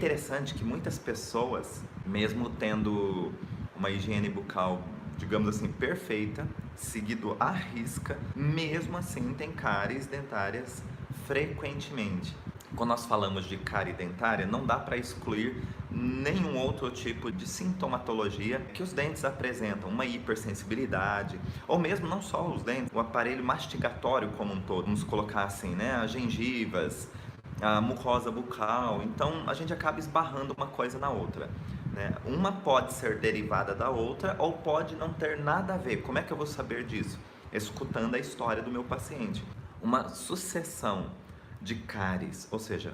interessante que muitas pessoas, mesmo tendo uma higiene bucal, digamos assim, perfeita, seguido à risca, mesmo assim tem cáries dentárias frequentemente. Quando nós falamos de cárie dentária, não dá para excluir nenhum outro tipo de sintomatologia que os dentes apresentam, uma hipersensibilidade, ou mesmo não só os dentes, o aparelho mastigatório como um todo, vamos colocar assim, né, as gengivas, a mucosa bucal. Então a gente acaba esbarrando uma coisa na outra, né? Uma pode ser derivada da outra ou pode não ter nada a ver. Como é que eu vou saber disso? Escutando a história do meu paciente. Uma sucessão de cáries, ou seja,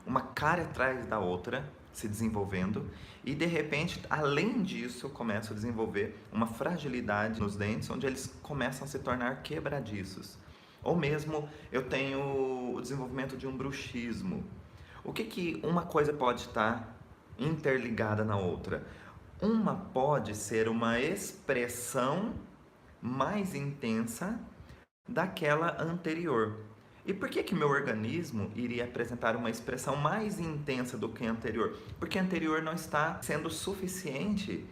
uma cárie atrás da outra se desenvolvendo, e de repente, além disso, eu começo a desenvolver uma fragilidade nos dentes, onde eles começam a se tornar quebradiços. Ou mesmo eu tenho o desenvolvimento de um bruxismo. O que uma coisa pode estar interligada na outra? Uma pode ser uma expressão mais intensa daquela anterior. E por que meu organismo iria apresentar uma expressão mais intensa do que a anterior? Porque a anterior não está sendo suficiente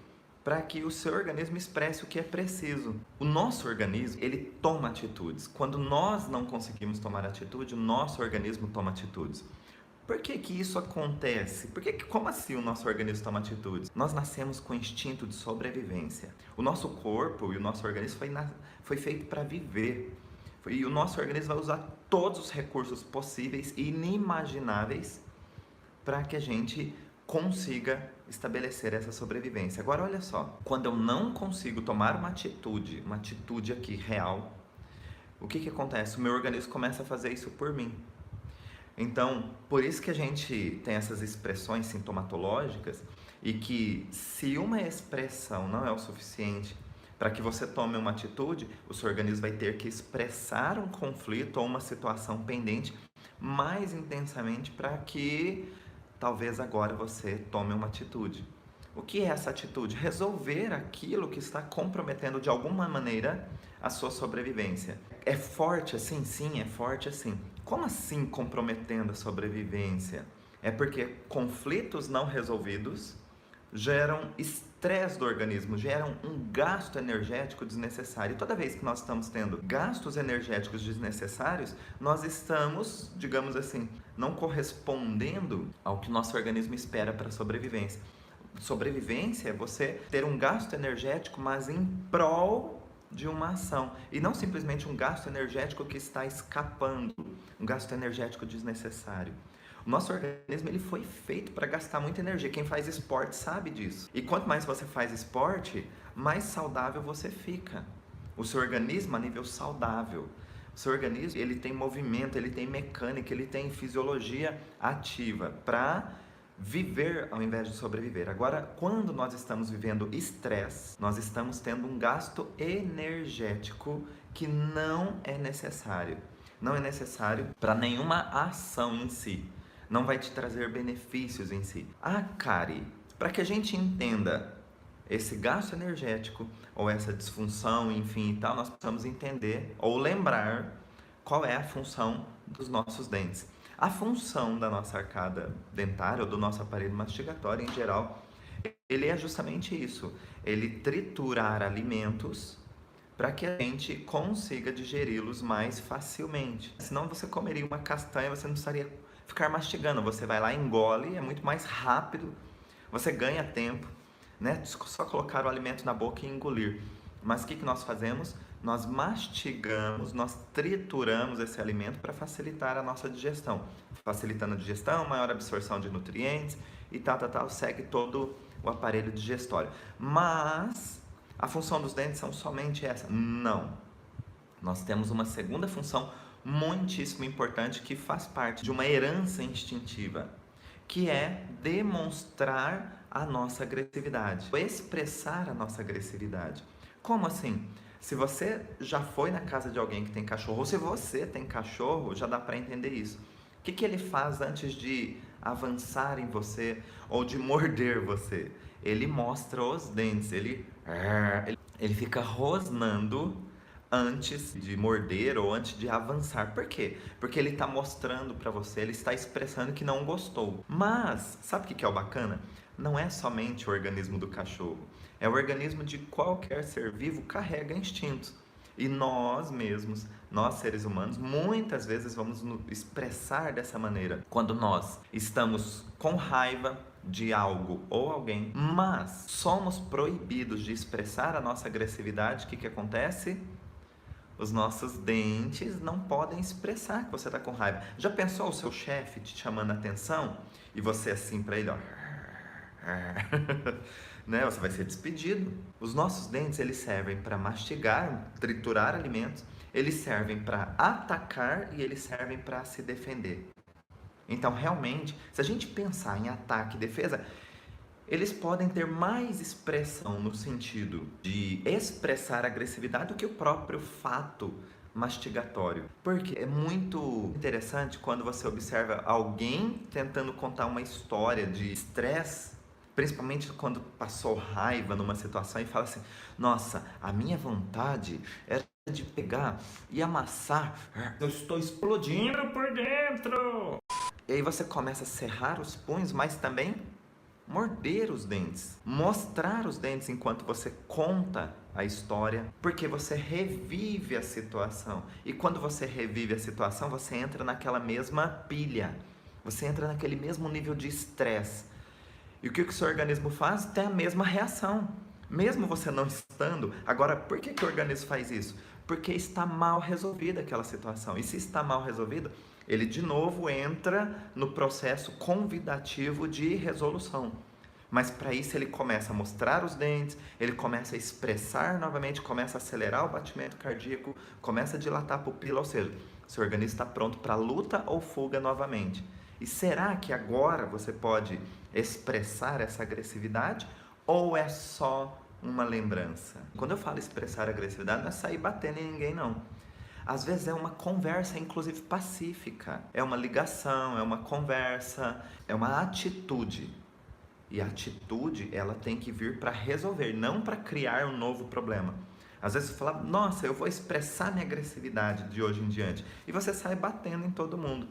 para que o seu organismo expresse o que é preciso. O nosso organismo, ele toma atitudes. Quando nós não conseguimos tomar atitude, o nosso organismo toma atitudes. Por que isso acontece? Como assim o nosso organismo toma atitudes? Nós nascemos com instinto de sobrevivência. O nosso corpo e o nosso organismo foi feito para viver. E o nosso organismo vai usar todos os recursos possíveis e inimagináveis para que a gente consiga estabelecer essa sobrevivência. Agora olha só, quando eu não consigo tomar uma atitude aqui real, o que acontece? O meu organismo começa a fazer isso por mim. Então, por isso que a gente tem essas expressões sintomatológicas, e que se uma expressão não é o suficiente para que você tome uma atitude, o seu organismo vai ter que expressar um conflito ou uma situação pendente mais intensamente para que talvez agora você tome uma atitude. O que é essa atitude? Resolver aquilo que está comprometendo de alguma maneira a sua sobrevivência. É forte assim? Sim, é forte assim. Como assim comprometendo a sobrevivência? É porque conflitos não resolvidos geram estresse do organismo, geram um gasto energético desnecessário. E toda vez que nós estamos tendo gastos energéticos desnecessários, nós estamos, digamos assim, não correspondendo ao que nosso organismo espera para a sobrevivência. Sobrevivência é você ter um gasto energético, mas em prol de uma ação, e não simplesmente um gasto energético que está escapando, um gasto energético desnecessário. O nosso organismo ele foi feito para gastar muita energia. Quem faz esporte sabe disso. E quanto mais você faz esporte, mais saudável você fica. O seu organismo a nível saudável. O seu organismo ele tem movimento, ele tem mecânica, ele tem fisiologia ativa para viver ao invés de sobreviver. Agora, quando nós estamos vivendo estresse, nós estamos tendo um gasto energético que não é necessário. Não é necessário para nenhuma ação em si. Não vai te trazer benefícios em si. A cárie, para que a gente entenda esse gasto energético ou essa disfunção, enfim e tal, nós precisamos entender ou lembrar qual é a função dos nossos dentes. A função da nossa arcada dentária ou do nosso aparelho mastigatório em geral, ele é justamente isso. Ele triturar alimentos para que a gente consiga digeri-los mais facilmente. Senão você comeria uma castanha, você não precisaria ficar mastigando. Você vai lá, engole, é muito mais rápido, você ganha tempo, né? Só colocar o alimento na boca e engolir. Mas o que nós fazemos? Nós mastigamos, nós trituramos esse alimento para facilitar a nossa digestão. Facilitando a digestão, maior absorção de nutrientes e tal, segue todo o aparelho digestório. Mas a função dos dentes são somente essa? Não. Nós temos uma segunda função muitíssimo importante que faz parte de uma herança instintiva, que é demonstrar a nossa agressividade, expressar a nossa agressividade. Como assim? Se você já foi na casa de alguém que tem cachorro, ou se você tem cachorro, já dá para entender isso. O que ele faz antes de avançar em você ou de morder você? Ele mostra os dentes, ele fica rosnando antes de morder ou antes de avançar. Por quê? Porque ele está mostrando para você, ele está expressando que não gostou. Mas, sabe o que é o bacana? Não é somente o organismo do cachorro, é o organismo de qualquer ser vivo carrega instintos. E nós mesmos, nós seres humanos, muitas vezes vamos nos expressar dessa maneira. Quando nós estamos com raiva de algo ou alguém, mas somos proibidos de expressar a nossa agressividade, o que acontece? Os nossos dentes não podem expressar que você está com raiva. Já pensou o seu chefe te chamando a atenção e você assim para ele, ó, né? Você vai ser despedido. Os nossos dentes, eles servem para mastigar, triturar alimentos, eles servem para atacar e eles servem para se defender. Então, realmente, se a gente pensar em ataque e defesa, eles podem ter mais expressão no sentido de expressar agressividade do que o próprio fato mastigatório. Porque é muito interessante quando você observa alguém tentando contar uma história de estresse, principalmente quando passou raiva numa situação e fala assim: nossa, a minha vontade era de pegar e amassar, eu estou explodindo por dentro. E aí você começa a cerrar os punhos, mas também morder os dentes, mostrar os dentes enquanto você conta a história, porque você revive a situação. E quando você revive a situação, você entra naquela mesma pilha, você entra naquele mesmo nível de estresse. E o que o seu organismo faz? Tem a mesma reação. Mesmo você não estando. Agora, por que o organismo faz isso? Porque está mal resolvida aquela situação. E se está mal resolvido, ele de novo entra no processo convidativo de resolução. Mas para isso ele começa a mostrar os dentes, ele começa a expressar novamente, começa a acelerar o batimento cardíaco, começa a dilatar a pupila, ou seja, seu organismo está pronto para luta ou fuga novamente. E será que agora você pode expressar essa agressividade ou é só uma lembrança? Quando eu falo expressar agressividade, não é sair batendo em ninguém, não. Às vezes é uma conversa, inclusive pacífica. É uma ligação, é uma conversa, é uma atitude. E a atitude, ela tem que vir para resolver, não para criar um novo problema. Às vezes você fala: nossa, eu vou expressar minha agressividade de hoje em diante. E você sai batendo em todo mundo.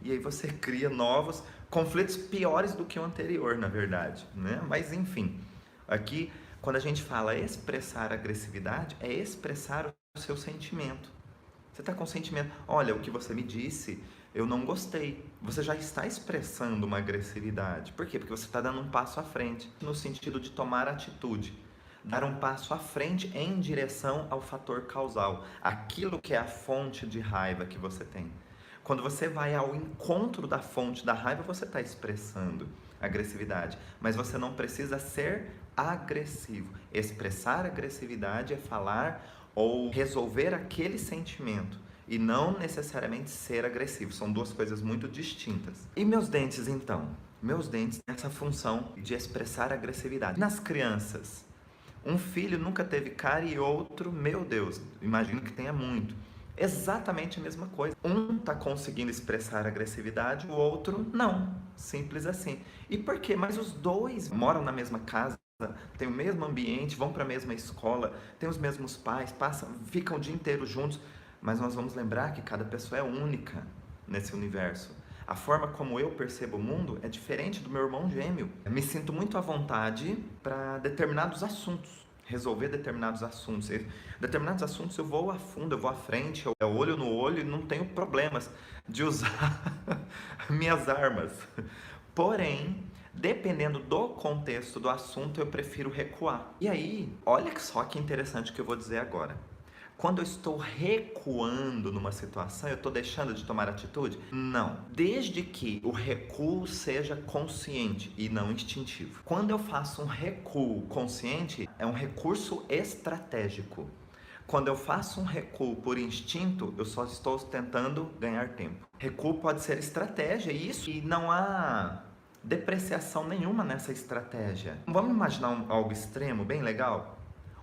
E aí você cria novos conflitos piores do que o anterior, na verdade, né? Mas enfim, aqui quando a gente fala expressar agressividade, é expressar o seu sentimento. Você está com sentimento, olha, o que você me disse, eu não gostei. Você já está expressando uma agressividade. Por quê? Porque você está dando um passo à frente, no sentido de tomar atitude. Dar um passo à frente em direção ao fator causal, aquilo que é a fonte de raiva que você tem. Quando você vai ao encontro da fonte da raiva, você está expressando agressividade. Mas você não precisa ser agressivo. Expressar agressividade é falar ou resolver aquele sentimento e não necessariamente ser agressivo. São duas coisas muito distintas. E meus dentes, então? Meus dentes têm essa função de expressar agressividade. Nas crianças, um filho nunca teve cara e outro, meu Deus, imagino que tenha muito. Exatamente a mesma coisa. Um está conseguindo expressar agressividade, o outro não. Simples assim. E por quê? Mas os dois moram na mesma casa, têm o mesmo ambiente, vão para a mesma escola, têm os mesmos pais, ficam o dia inteiro juntos. Mas nós vamos lembrar que cada pessoa é única nesse universo. A forma como eu percebo o mundo é diferente do meu irmão gêmeo. Eu me sinto muito à vontade para determinados assuntos. Resolver determinados assuntos. Determinados assuntos eu vou a fundo, eu vou à frente, eu olho no olho e não tenho problemas de usar minhas armas. Porém, dependendo do contexto do assunto, eu prefiro recuar. E aí, olha só que interessante o que eu vou dizer agora. Quando eu estou recuando numa situação, eu estou deixando de tomar atitude? Não. Desde que o recuo seja consciente e não instintivo. Quando eu faço um recuo consciente, é um recurso estratégico. Quando eu faço um recuo por instinto, eu só estou tentando ganhar tempo. Recuo pode ser estratégia, e não há depreciação nenhuma nessa estratégia. Vamos imaginar algo extremo, bem legal?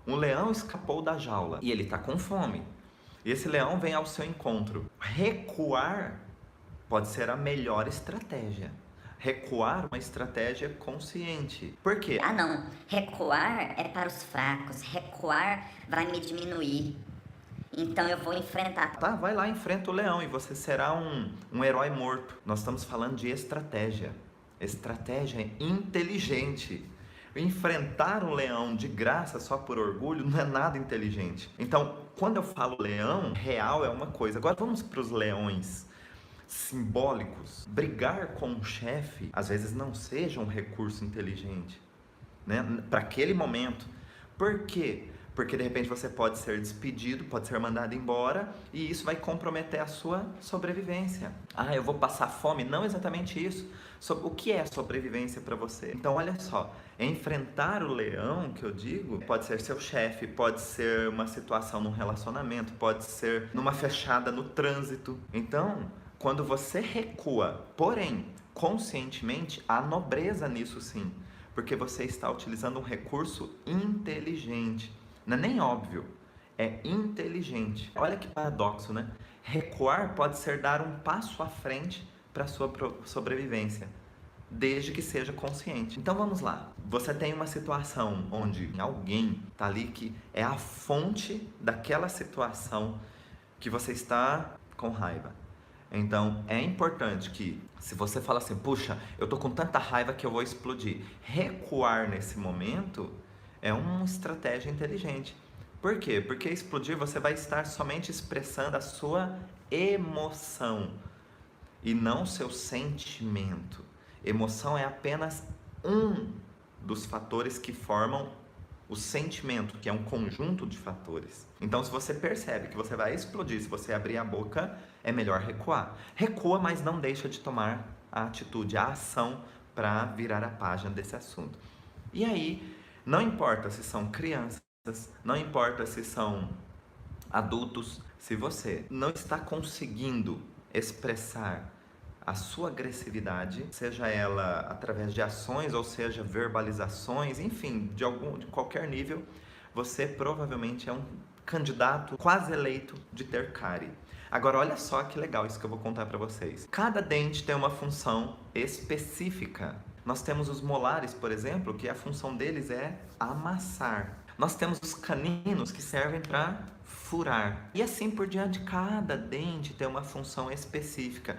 Um leão escapou da jaula e ele está com fome. E esse leão vem ao seu encontro. Recuar pode ser a melhor estratégia. Recuar é uma estratégia consciente. Por quê? Ah, não. Recuar é para os fracos. Recuar vai me diminuir. Então eu vou enfrentar. Tá, vai lá, enfrenta o leão e você será um herói morto. Nós estamos falando de estratégia. Estratégia inteligente. Enfrentar um leão de graça só por orgulho não é nada inteligente. Então, quando eu falo leão, real é uma coisa. Agora vamos para os leões simbólicos. Brigar com um chefe, às vezes não seja um recurso inteligente, né? Para aquele momento. Por quê? Porque de repente você pode ser despedido, pode ser mandado embora e isso vai comprometer a sua sobrevivência. Ah, eu vou passar fome? Não exatamente isso. O que é sobrevivência para você? Então, olha só, enfrentar o leão, que eu digo, pode ser seu chefe, pode ser uma situação num relacionamento, pode ser numa fechada no trânsito. Então, quando você recua, porém, conscientemente, há nobreza nisso sim, porque você está utilizando um recurso inteligente. Não é nem óbvio, é inteligente. Olha que paradoxo, né? Recuar pode ser dar um passo à frente para a sua sobrevivência, desde que seja consciente. Então vamos lá. Você tem uma situação onde alguém está ali que é a fonte daquela situação que você está com raiva. Então é importante que, se você fala assim, puxa, eu tô com tanta raiva que eu vou explodir, recuar nesse momento é uma estratégia inteligente. Por quê? Porque explodir você vai estar somente expressando a sua emoção e não seu sentimento. Emoção é apenas um dos fatores que formam o sentimento, que é um conjunto de fatores. Então, se você percebe que você vai explodir, se você abrir a boca, é melhor recuar. Recua, mas não deixa de tomar a atitude, a ação para virar a página desse assunto. E aí, não importa se são crianças, não importa se são adultos, se você não está conseguindo expressar a sua agressividade, seja ela através de ações ou seja verbalizações, enfim, de qualquer nível, você provavelmente é um candidato quase eleito de ter cárie. Agora olha só que legal isso que eu vou contar para vocês. Cada dente tem uma função específica. Nós temos os molares, por exemplo, que a função deles é amassar. Nós temos os caninos que servem para furar. E assim por diante, cada dente tem uma função específica.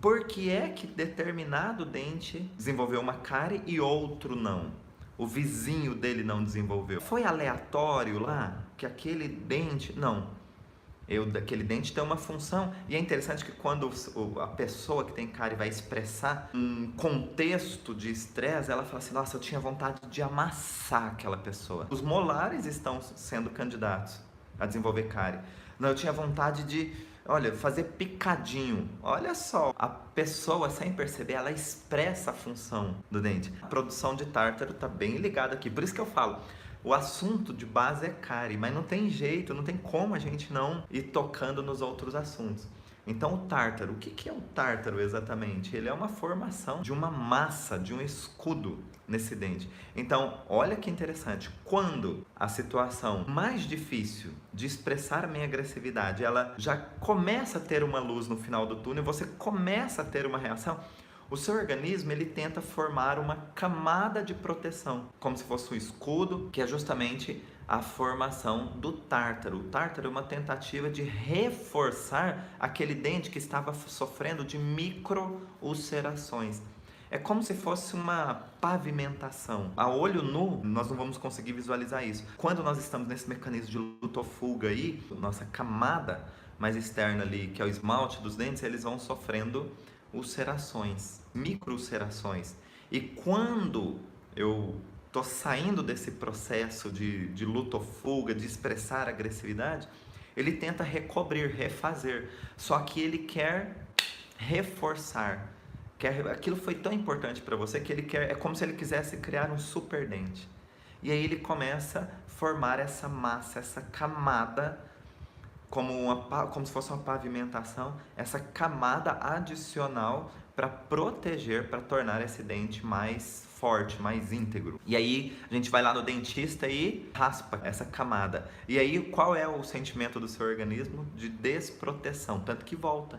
Por que é que determinado dente desenvolveu uma cárie e outro não? O vizinho dele não desenvolveu. Foi aleatório lá que aquele dente... Não. Aquele dente tem uma função. E é interessante que quando a pessoa que tem cárie vai expressar um contexto de estresse, ela fala assim, nossa, eu tinha vontade de amassar aquela pessoa. Os molares estão sendo candidatos a desenvolver cárie. Não, eu tinha vontade de, olha, fazer picadinho. Olha só, a pessoa, sem perceber, ela expressa a função do dente. A produção de tártaro está bem ligada aqui. Por isso que eu falo, o assunto de base é cárie, mas não tem jeito, não tem como a gente não ir tocando nos outros assuntos. Então o tártaro, o que é o tártaro exatamente? Ele é uma formação de uma massa, de um escudo nesse dente. Então, olha que interessante, quando a situação mais difícil de expressar a minha agressividade, ela já começa a ter uma luz no final do túnel, você começa a ter uma reação, o seu organismo ele tenta formar uma camada de proteção, como se fosse um escudo, que é justamente a formação do tártaro. O tártaro é uma tentativa de reforçar aquele dente que estava sofrendo de micro-ulcerações. É como se fosse uma pavimentação. A olho nu, nós não vamos conseguir visualizar isso. Quando nós estamos nesse mecanismo de luta ou fuga aí, nossa camada mais externa ali, que é o esmalte dos dentes, eles vão sofrendo ulcerações, micro-ulcerações. E quando eu estou saindo desse processo de luta ou fuga, de expressar agressividade, ele tenta recobrir, refazer. Só que ele quer reforçar. Aquilo foi tão importante para você que ele quer, é como se ele quisesse criar um super dente. E aí ele começa a formar essa massa, essa camada, como se fosse uma pavimentação, essa camada adicional para proteger, para tornar esse dente mais forte, mais íntegro. E aí a gente vai lá no dentista e raspa essa camada. E aí qual é o sentimento do seu organismo? De desproteção, tanto que volta.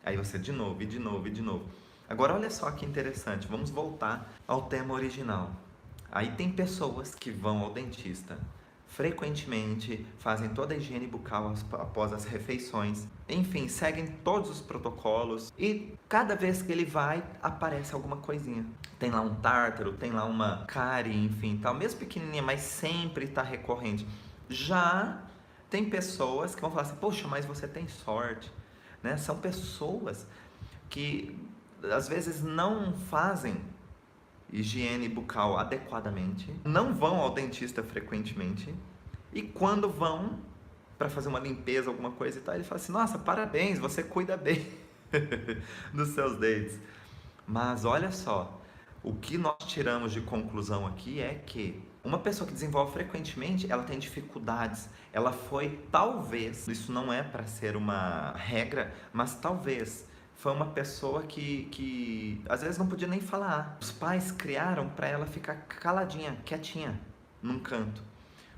Aí você de novo, e de novo, e de novo. Agora olha só que interessante, vamos voltar ao tema original. Aí tem pessoas que vão ao dentista frequentemente, fazem toda a higiene bucal após as refeições, enfim, seguem todos os protocolos e cada vez que ele vai, aparece alguma coisinha. Tem lá um tártaro, tem lá uma cárie, enfim, tal, mesmo pequenininha, mas sempre está recorrente. Já tem pessoas que vão falar assim, poxa, mas você tem sorte, né? São pessoas que às vezes não fazem higiene bucal adequadamente, não vão ao dentista frequentemente e quando vão para fazer uma limpeza, alguma coisa e tal, ele fala assim, nossa, parabéns, você cuida bem dos seus dentes. Mas olha só, o que nós tiramos de conclusão aqui é que uma pessoa que desenvolve frequentemente, ela tem dificuldades. Ela foi, talvez, isso não é para ser uma regra, mas talvez foi uma pessoa que às vezes não podia nem falar. Os pais criaram para ela ficar caladinha, quietinha, num canto.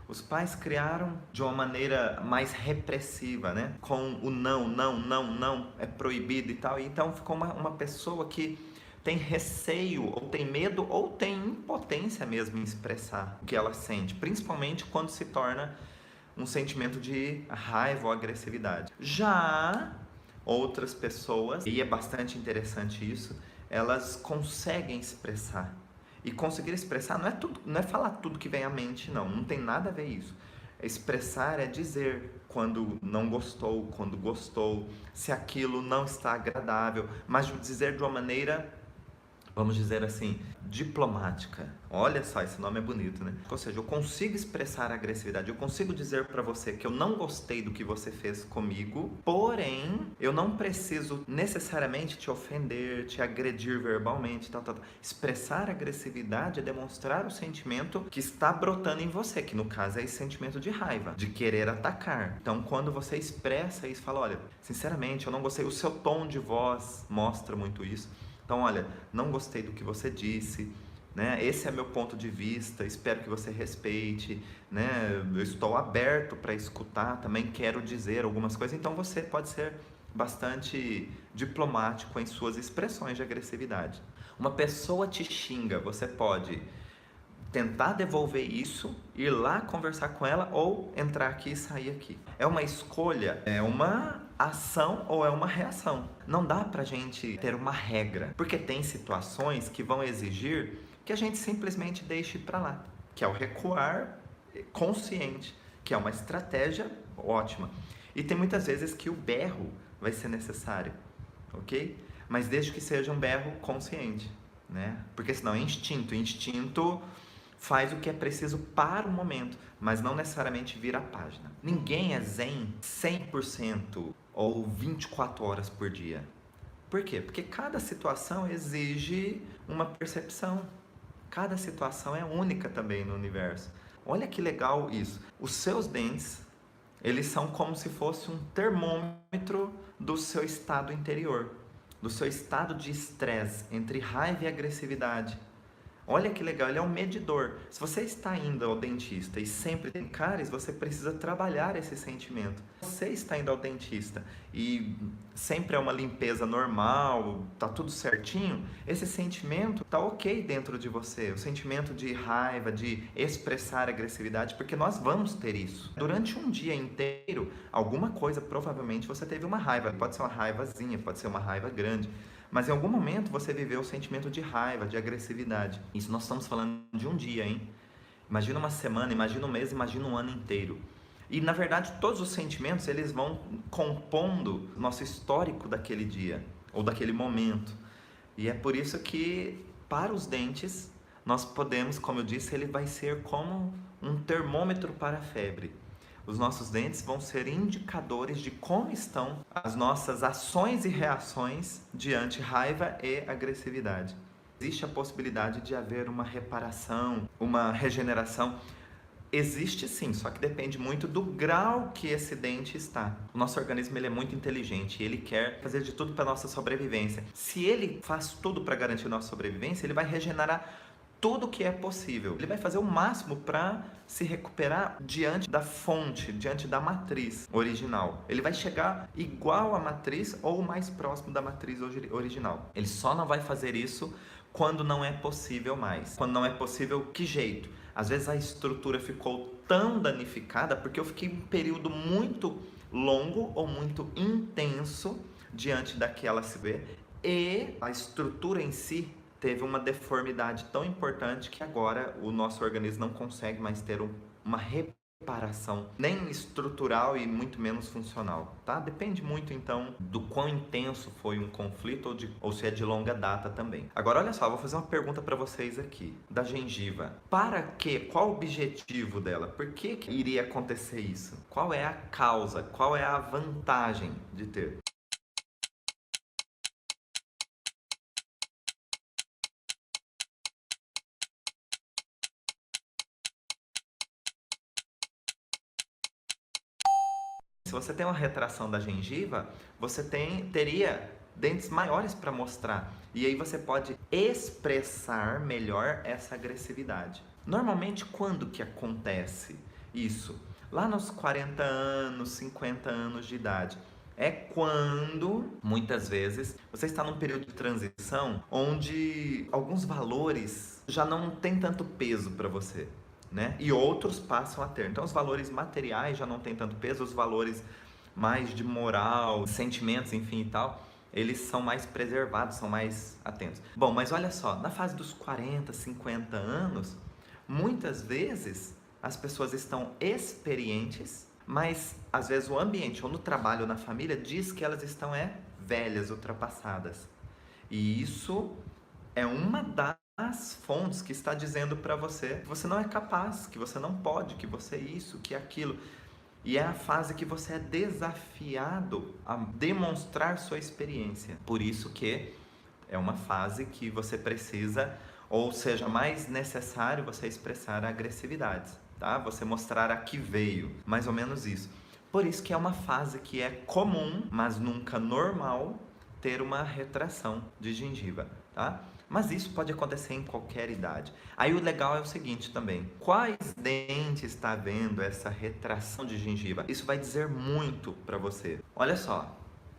Os pais criaram de uma maneira mais repressiva, né? Com o não, não, não, não, é proibido e tal. E então ficou uma pessoa que tem receio, ou tem medo, ou tem impotência mesmo em expressar o que ela sente, principalmente quando se torna um sentimento de raiva ou agressividade. Já outras pessoas, e é bastante interessante isso, elas conseguem expressar. E conseguir expressar não é tudo, não é falar tudo que vem à mente, não tem nada a ver isso. Expressar é dizer quando não gostou, quando gostou, se aquilo não está agradável, mas dizer de uma maneira, vamos dizer assim, diplomática. Olha só, esse nome é bonito, né? Ou seja, eu consigo expressar a agressividade, eu consigo dizer para você que eu não gostei do que você fez comigo, porém, eu não preciso necessariamente te ofender, te agredir verbalmente, tal. Expressar agressividade é demonstrar o sentimento que está brotando em você, que no caso é esse sentimento de raiva, de querer atacar. Então, quando você expressa isso, fala, olha, sinceramente, eu não gostei, o seu tom de voz mostra muito isso. Então, olha, não gostei do que você disse, né? Esse é meu ponto de vista, espero que você respeite, né? Eu estou aberto para escutar, também quero dizer algumas coisas. Então, você pode ser bastante diplomático em suas expressões de agressividade. Uma pessoa te xinga, você pode tentar devolver isso, ir lá conversar com ela ou entrar aqui e sair aqui. É uma escolha, é uma ação ou é uma reação. Não dá pra gente ter uma regra, porque tem situações que vão exigir que a gente simplesmente deixe pra lá, que é o recuar consciente, que é uma estratégia ótima. E tem muitas vezes que o berro vai ser necessário, ok? Mas desde que seja um berro consciente, né? Porque senão é instinto. Instinto faz o que é preciso para o momento, mas não necessariamente vira a página. Ninguém é zen 100% ou 24 horas por dia. Por quê? Porque cada situação exige uma percepção. Cada situação é única também no universo. Olha que legal isso. Os seus dentes, eles são como se fosse um termômetro do seu estado interior, do seu estado de estresse entre raiva e agressividade. Olha que legal, ele é um medidor. Se você está indo ao dentista e sempre tem cáries, você precisa trabalhar esse sentimento. Se você está indo ao dentista e sempre é uma limpeza normal, tá tudo certinho, esse sentimento tá ok dentro de você. O sentimento de raiva, de expressar agressividade, porque nós vamos ter isso. Durante um dia inteiro, alguma coisa, provavelmente você teve uma raiva. Pode ser uma raivazinha, pode ser uma raiva grande. Mas em algum momento você viveu o sentimento de raiva, de agressividade. Isso nós estamos falando de um dia, hein? Imagina uma semana, imagina um mês, imagina um ano inteiro. E na verdade todos os sentimentos eles vão compondo o nosso histórico daquele dia ou daquele momento. E é por isso que para os dentes nós podemos, como eu disse, ele vai ser como um termômetro para a febre. Os nossos dentes vão ser indicadores de como estão as nossas ações e reações diante raiva e agressividade. Existe a possibilidade de haver uma reparação, uma regeneração. Existe sim, só que depende muito do grau que esse dente está. O nosso organismo ele é muito inteligente, ele quer fazer de tudo para a nossa sobrevivência. Se ele faz tudo para garantir a nossa sobrevivência, ele vai regenerar tudo que é possível. Ele vai fazer o máximo para se recuperar diante da fonte, diante da matriz original. Ele vai chegar igual à matriz ou mais próximo da matriz original. Ele só não vai fazer isso quando não é possível mais. Quando não é possível, que jeito? Às vezes a estrutura ficou tão danificada porque eu fiquei um período muito longo ou muito intenso diante daquela CB e a estrutura em si teve uma deformidade tão importante que agora o nosso organismo não consegue mais ter uma reparação, nem estrutural e muito menos funcional, tá? Depende muito então do quão intenso foi um conflito ou se é de longa data também. Agora olha só, eu vou fazer uma pergunta para vocês aqui, da gengiva. Para quê? Qual o objetivo dela? Por que iria acontecer isso? Qual é a causa? Qual é a vantagem de ter? Se você tem uma retração da gengiva, você teria dentes maiores para mostrar. E aí você pode expressar melhor essa agressividade. Normalmente, quando que acontece isso? Lá nos 40 anos, 50 anos de idade. É quando, muitas vezes, você está num período de transição onde alguns valores já não têm tanto peso para você. Né? E outros passam a ter. Então, os valores materiais já não têm tanto peso, os valores mais de moral, sentimentos, enfim e tal, eles são mais preservados, são mais atentos. Bom, mas olha só, na fase dos 40, 50 anos, muitas vezes as pessoas estão experientes, mas às vezes o ambiente ou no trabalho ou na família diz que elas estão velhas, ultrapassadas. E isso é uma das fontes que está dizendo para você que você não é capaz, que você não pode, que você é isso, que é aquilo. E é a fase que você é desafiado a demonstrar sua experiência. Por isso que é uma fase que você precisa, ou seja, mais necessário você expressar agressividades, tá? Você mostrar a que veio, mais ou menos isso. Por isso que é uma fase que é comum, mas nunca normal, ter uma retração de gengiva, tá? Mas isso pode acontecer em qualquer idade. Aí o legal é o seguinte também: quais dentes está havendo essa retração de gengiva? Isso vai dizer muito para você. Olha só,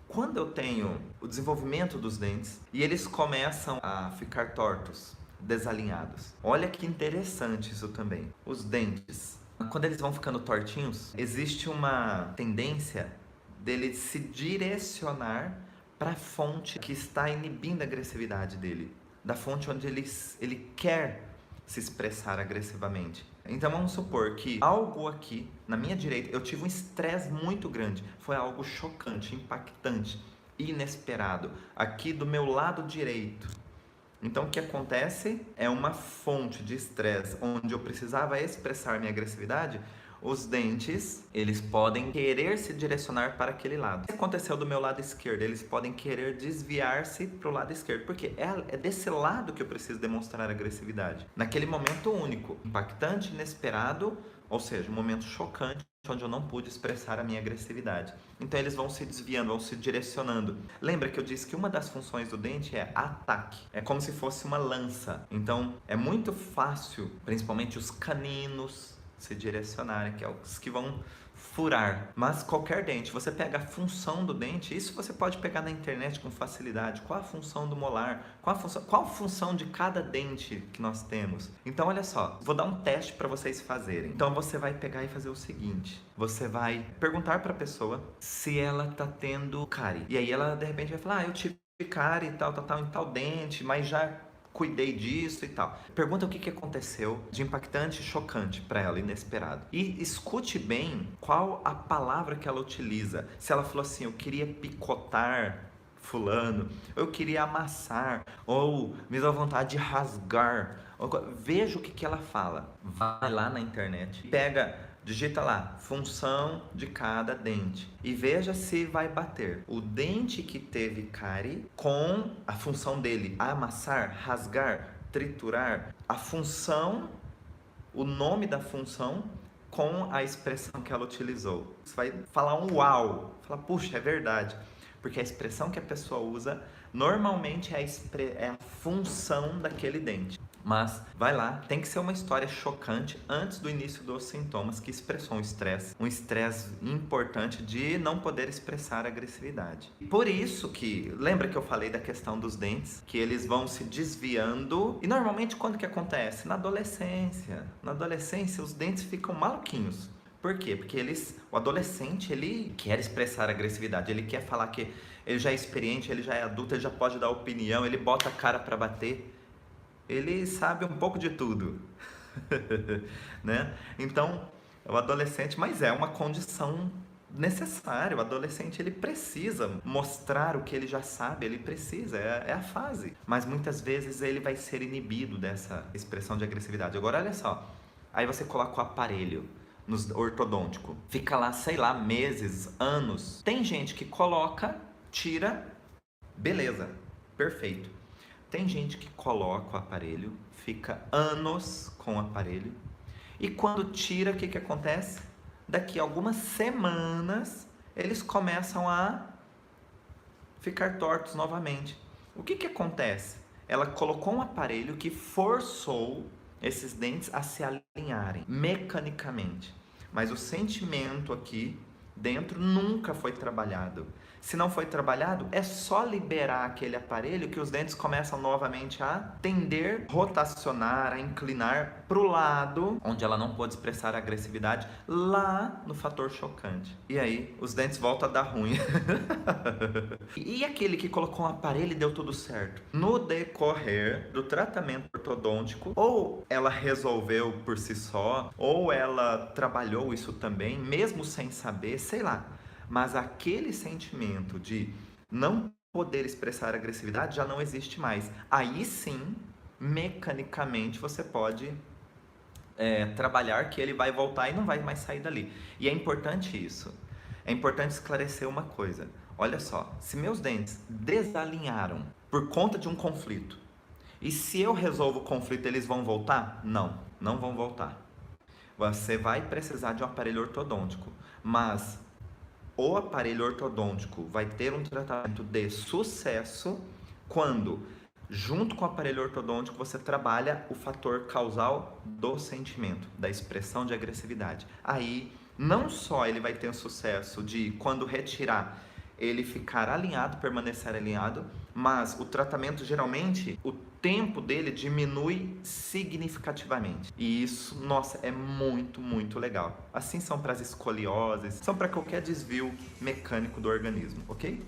quando eu tenho o desenvolvimento dos dentes e eles começam a ficar tortos, desalinhados. Olha que interessante isso também. Os dentes, quando eles vão ficando tortinhos, existe uma tendência dele se direcionar para a fonte que está inibindo a agressividade dele, da fonte onde ele quer se expressar agressivamente. Então vamos supor que algo aqui na minha direita, eu tive um estresse muito grande, foi algo chocante, impactante, inesperado, aqui do meu lado direito. Então o que acontece é uma fonte de estresse onde eu precisava expressar minha agressividade. Os dentes, eles podem querer se direcionar para aquele lado. O que aconteceu do meu lado esquerdo? Eles podem querer desviar-se para o lado esquerdo, porque é desse lado que eu preciso demonstrar agressividade. Naquele momento único, impactante, inesperado, ou seja, um momento chocante, onde eu não pude expressar a minha agressividade. Então eles vão se desviando, vão se direcionando. Lembra que eu disse que uma das funções do dente é ataque. É como se fosse uma lança. Então é muito fácil, principalmente os caninos, se direcionarem, que é os que vão furar. Mas qualquer dente, você pega a função do dente, isso você pode pegar na internet com facilidade. Qual a função do molar? Qual a função de cada dente que nós temos? Então olha só, vou dar um teste para vocês fazerem. Então você vai pegar e fazer o seguinte: você vai perguntar para a pessoa se ela tá tendo cárie. E aí ela de repente vai falar: eu tive cárie e tal, em tal dente, mas já cuidei disso e tal. Pergunta o que aconteceu de impactante e chocante para ela, inesperado. E escute bem qual a palavra que ela utiliza. Se ela falou assim: eu queria picotar fulano, ou eu queria amassar, ou me dá vontade de rasgar. Veja o que ela fala. Vai lá na internet, digita lá, função de cada dente e veja se vai bater o dente que teve cárie com a função dele amassar, rasgar, triturar, a função, o nome da função com a expressão que ela utilizou. Você vai falar um uau, falar, puxa, é verdade, porque a expressão que a pessoa usa normalmente é a função daquele dente. Mas vai lá, tem que ser uma história chocante antes do início dos sintomas que expressou um estresse importante de não poder expressar agressividade. Por isso que, lembra que eu falei da questão dos dentes, que eles vão se desviando, e normalmente quando que acontece? Na adolescência. Na adolescência os dentes ficam maluquinhos. Por quê? Porque o adolescente, ele quer expressar agressividade, ele quer falar que ele já é experiente, ele já é adulto, ele já pode dar opinião, ele bota a cara para bater. Ele sabe um pouco de tudo, né? Então, o adolescente, mas é uma condição necessária. O adolescente, ele precisa mostrar o que ele já sabe, ele precisa, é a fase. Mas muitas vezes ele vai ser inibido dessa expressão de agressividade. Agora, olha só, aí você coloca o aparelho no ortodôntico, fica lá, sei lá, meses, anos. Tem gente que coloca, tira, beleza, perfeito. Tem gente que coloca o aparelho, fica anos com o aparelho, e quando tira, o que que acontece? Daqui a algumas semanas, eles começam a ficar tortos novamente. O que que acontece? Ela colocou um aparelho que forçou esses dentes a se alinharem mecanicamente, mas o sentimento aqui dentro nunca foi trabalhado. Se não foi trabalhado, é só liberar aquele aparelho que os dentes começam novamente a tender, rotacionar, a inclinar para o lado onde ela não pôde expressar a agressividade, lá no fator chocante. E aí, os dentes voltam a dar ruim. E aquele que colocou um aparelho e deu tudo certo? No decorrer do tratamento ortodôntico, ou ela resolveu por si só, ou ela trabalhou isso também, mesmo sem saber, sei lá. Mas aquele sentimento de não poder expressar agressividade já não existe mais. Aí sim, mecanicamente, você pode trabalhar que ele vai voltar e não vai mais sair dali. E é importante isso. É importante esclarecer uma coisa. Olha só, se meus dentes desalinharam por conta de um conflito, e se eu resolvo o conflito, eles vão voltar? Não, não vão voltar. Você vai precisar de um aparelho ortodôntico, mas o aparelho ortodôntico vai ter um tratamento de sucesso quando, junto com o aparelho ortodôntico, você trabalha o fator causal do sentimento, da expressão de agressividade. Aí, não só ele vai ter o sucesso de, quando retirar, ele ficar alinhado, permanecer alinhado, mas o tratamento, geralmente, o tempo dele diminui significativamente. E isso, nossa, é muito, muito legal. Assim são para as escolioses, são para qualquer desvio mecânico do organismo, ok?